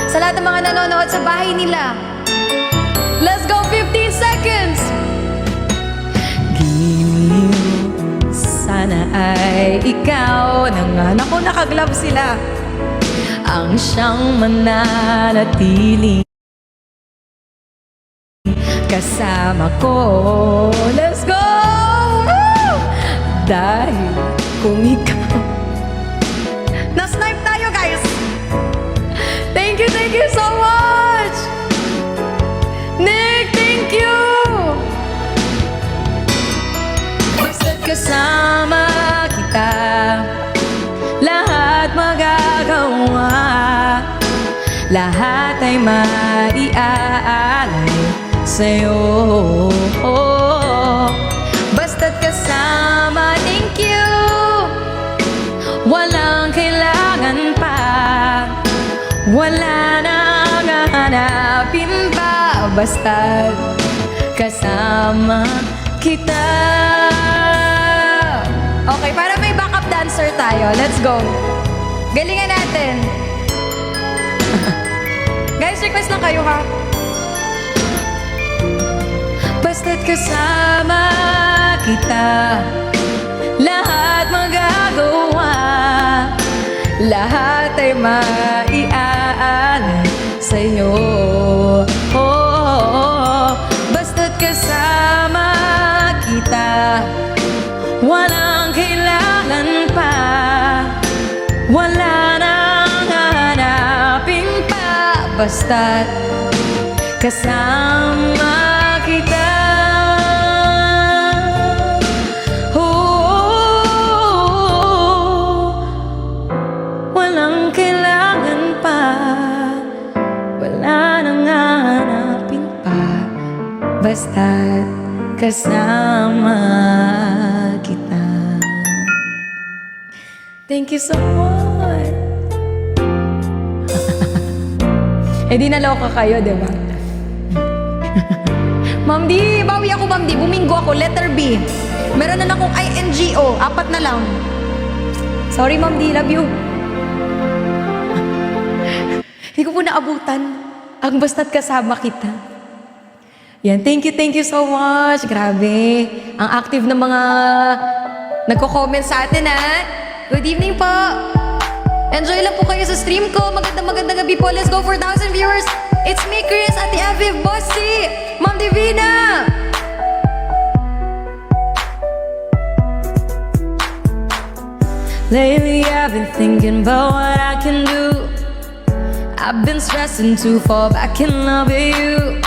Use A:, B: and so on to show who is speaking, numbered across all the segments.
A: Sa lahat ng mga nanonood sa bahay nila. Let's go, 15 seconds! Giliw, sana ay ikaw na nga. Naku, nakaglove sila. Ang siyang mananatili kasama ko. Let's go! Woo! Dahil kung ikaw. Na-snipe tayo, guys! Thank you so much! Nick, thank you! Basta't kasama kita, lahat magagawa, lahat ay maiaalay sa'yo. Basta't kasama, thank you. Walang kailangan pa, wala nang hahanapin pa. Basta't kasama kita. Okay, para may backup dancer tayo. Let's go. Galingan natin. Guys, request lang kayo, ha? Basta't kasama kita, lahat magagawa, lahat ay maiaalay sa'yo. Basta't kasama kita, walang kailangan pa, wala nang hahanapin pa. Basta't kasama kita. Walang kailangan pa, wala nang hahanapin pa. Basta't kasama kita. Thank you so much. Eh di naloka kayo, di ba? Ma'am D, bawi ako, Ma'am D. Buminggo ako, letter B. Meron na akong INGO, 4 na lang. Sorry, Ma'am D, love you. Hindi ko po naabutan ang basta't kasama kita. Yan, thank you so much. Grabe, ang active ng mga nagko-comment sa atin, ha? Good evening po. Enjoy lang po kayo sa stream ko. Magandang gabi po. Let's go for 1,000 viewers. It's me, Chris, Ate Aviv, Bossy, Ma'am Divina. Lately I've been thinking about what I can do. I've been stressing to fall back in love with you.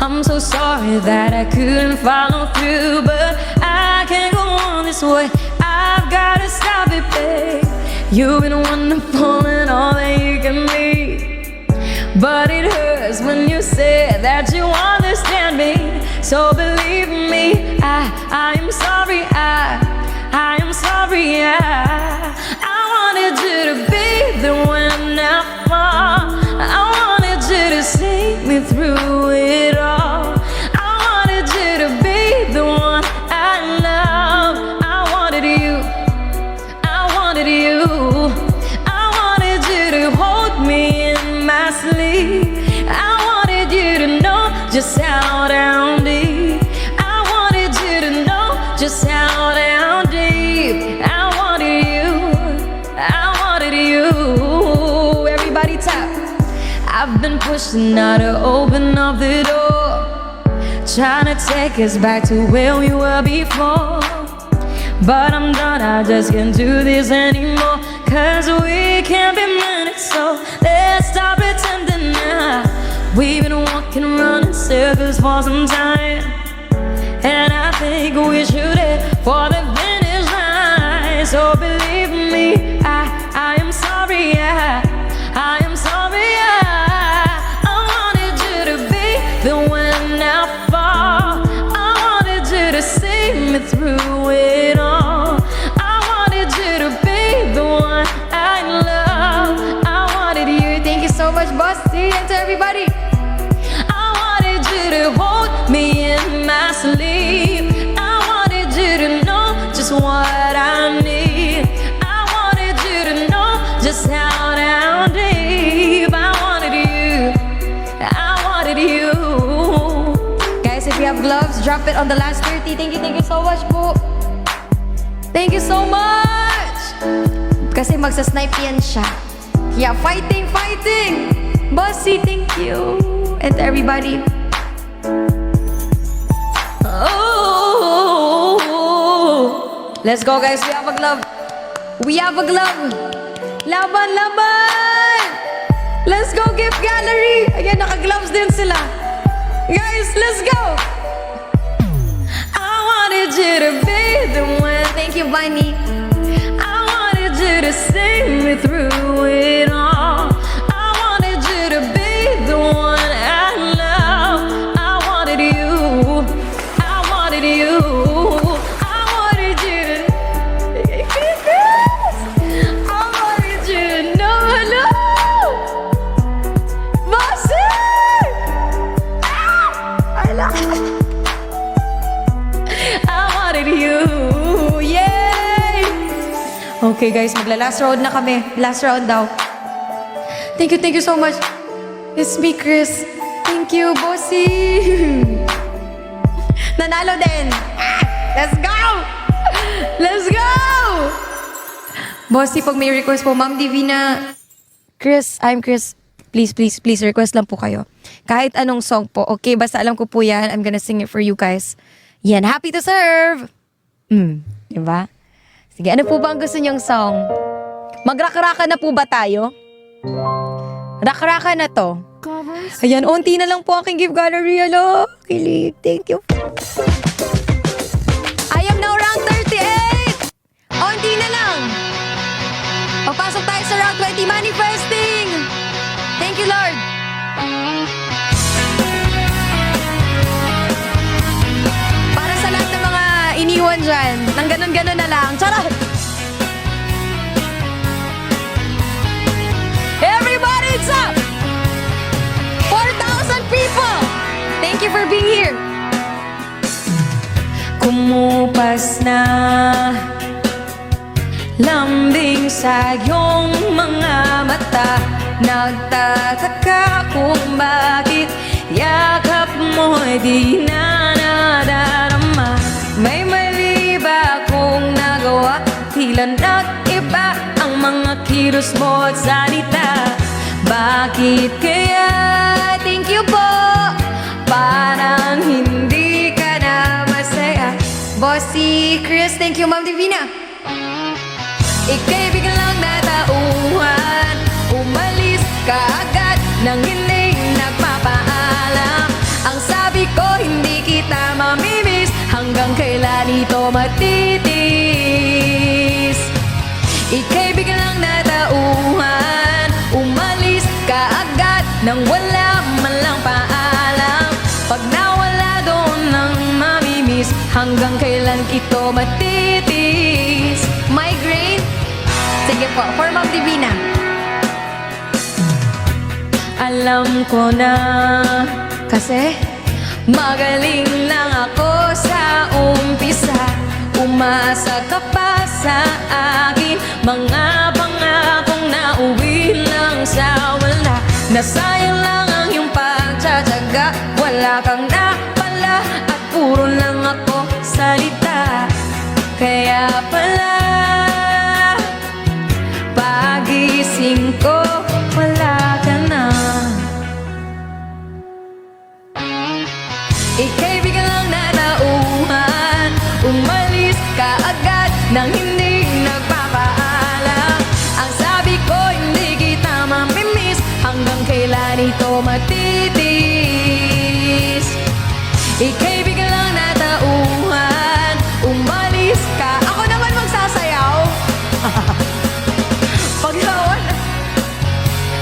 A: I'm so sorry that I couldn't follow through, but I can't go on this way. I've gotta stop it, babe. You've been wonderful and all that you can be, but it hurts when you say that you understand me. So believe me, I am sorry, I am sorry, I wanted you to be there when I fall. I wanted you to see me through it all. I wanted you to be the one I love. I wanted you, I wanted you. I wanted you to hold me in my sleep. I wanted you to know just how down deep. I wanted you to know just how down deep. I wanted you, I wanted you. Everybody tap. I've been pushing now to open up the door, trying to take us back to where we were before. But I'm done, I just can't do this anymore. Cause we can't be minutes, so let's stop pretending now. We've been walking around in circles for some time, and I think we should head for the finish line. So believe me, I am sorry, I am sorry, I wanted you to be the when I fall. I wanted you to see me through it all. I wanted you to be the one I love. I wanted you. Thank you so much, Bossy, and to everybody. I wanted you to hold me in my sleep. I wanted you to know just what I need. I wanted you to know just how down deep. I wanted drop it on the last 30. Thank you so much po. Thank you so much! Kasi magsasnipe yan siya. Yeah, fighting! Bossy, thank you. And to everybody. Oh, let's go guys, we have a glove. Laban! Let's go gift gallery. Ayan, naka-gloves din sila. Guys, let's go. I wanted you to be the one. Thank you, Bunny. I wanted you to see me through it all. I wanted you to be the one I love. I wanted you. I wanted you. I wanted you to. I wanted you to know. Hello, Bossy. I love it. I wanted you. Yay! Okay guys, magla-last round na kami. Last round daw. Thank you so much. It's me, Chris. Thank you, Bossy. Nanalo din. Let's go! Let's go! Bossy, pag may request po, Ma'am Divina, Chris, I'm Chris. Please, request lang po kayo. Kahit anong song po, okay? Basta alam ko po yan. I'm gonna sing it for you guys. Yan, happy to serve! Diba? Sige, ano po ba ang gusto niyong song? Mag-rakraka na po ba tayo? Rakraka na to. Ayan, unti na lang po aking gift gallery. Hello, kilig. Thank you. I am now round 38! Unti na lang. Papasok tayo sa round 20, manifesting! Thank you, Lord. Para sa lahat ng mga iniwan dyan, nang ganon-ganon na lang. Charot! Everybody, it's up! 4,000 people! Thank you for being here. Kumupas na lambing sa iyong mga mata. Nagtataka kung bakit yakap mo'y di na nadarama. May mali ba kung nagawa? Tila nag-iba ang mga kilos mo at salita. Bakit kaya? Thank you po. Parang hindi ka na masaya. Bossy Chris, thank you, Ma'am Divina. Ika'y biglang natauhan. Umalis ka agad nang hindi nagpapaalam. Ang sabi ko, hindi kita mamimiss. Hanggang kailan ito matitis? Ika'y biglang natauhan. Umalis ka agad nang wala man lang paalam. Pag nawala doon nang mamimiss, hanggang kailan ito matitis? Migraine? Sige po, for Ma'am Divina. Alam ko na kasi magaling lang ako sa umpisa. Umasa ka pa sa akin, mga pangakong nauwi lang sa wala. Nasayang lang ang iyong pagtsatsaga. Wala kang napala at puro lang ako salita. Kaya pala pagising ko, wala ka na. Ika'y biglang natauhan. Umalis ka agad nang hindi nagpapaalam. Ang sabi ko, hindi kita mamimiss. Hanggang kailan ito matitis? Ika'y biglang natauhan. Umalis ka. Ako naman magsasayaw. Pag nawala,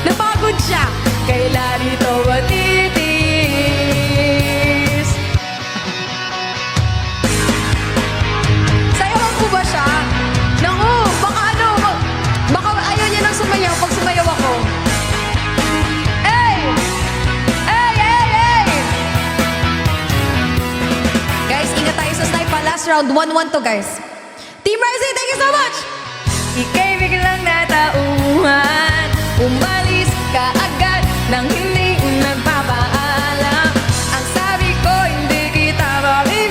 A: napagod siya. Kailan ito matitis? Sayawan po ba siya? Naku, baka ano, baka ayaw niya nang sumayaw pag sumayaw ako. Hey! Hey, hey, hey! Guys, ingat tayo sa snipe pa. Last round, 1-1 to guys. Team Rising, thank you so much! Ika'y biglang natauhan. Umalis ka agad nang hindi nagpapaalam. Ang sabi ko, hindi kita mami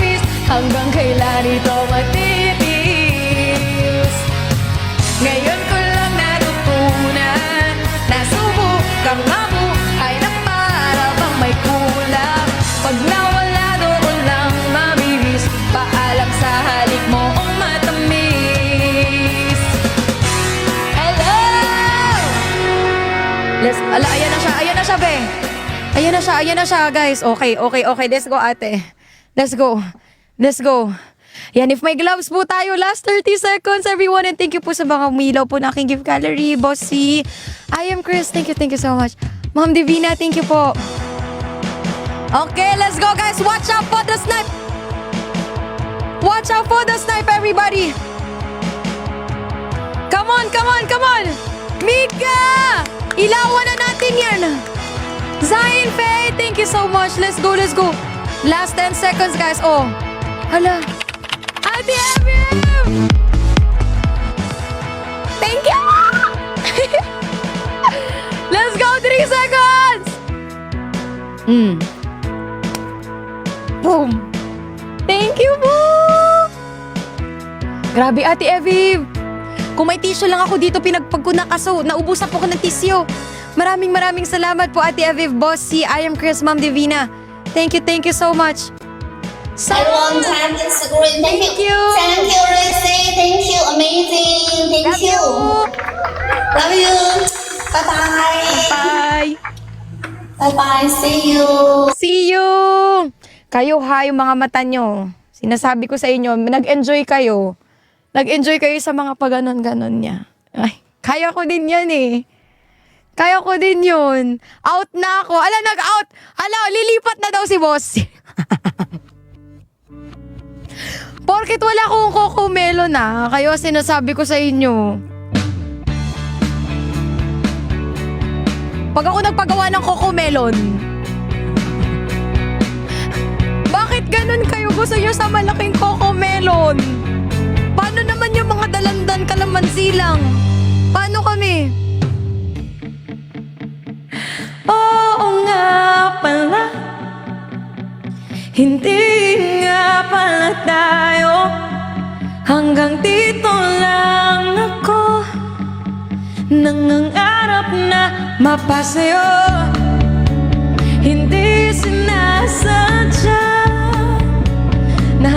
B: Ayan na siya, be. Ayan na siya, guys. Okay. Let's go, ate. Let's go. Yan, if may gloves po tayo, last 30 seconds, everyone. And thank you po sa mga umilaw po na aking gift gallery. Bossy, I am Chris. Thank you so much. Ma'am Divina, thank you po. Okay, let's go, guys. Watch out for the snipe. Watch out for the snipe, everybody. Come on. Mika! Ilawan na natin yan. Zion Faye, thank you so much. Let's go. Last 10 seconds, guys. Oh. Hala. Ate Evim! Thank you! Let's go, 3 seconds! Boom! Thank you po! Grabe, Ate Evim! Kung may tissue lang ako dito, pinagpag ko na kaso, naubusan po ko ng tissue. Maraming salamat po, Ate Aviv, Bossy, I am Chris, Ma'am Divina. Thank you so much. So,
C: Everyone, time Instagram.
B: Thank you.
C: Thank you, Lucy. Thank you, amazing. Thank you. Love you. Bye-bye.
B: Bye.
C: Bye-bye. See you.
B: Kayo ha, yung mga mata nyo. Sinasabi ko sa inyo, nag-enjoy kayo. Nag-enjoy kayo sa mga pag-ganon-ganon niya. Ay, kaya ko din yan eh. Kaya ko din yun. Out na ako. Nag-out. Lilipat na daw si boss. Porkit wala akong kokomelo na, kayo sinasabi ko sa inyo. Pag ako nagpagawa ng kokomelon, bakit ganun kayo? Gusto nyo sa malaking kokomelon? Paano naman yung mga dalandan kalamansi lang? Paano kami? Oo nga pala, hindi nga pala tayo. Hanggang dito lang ako, nangangarap na mapasayo. Hindi sinasadya na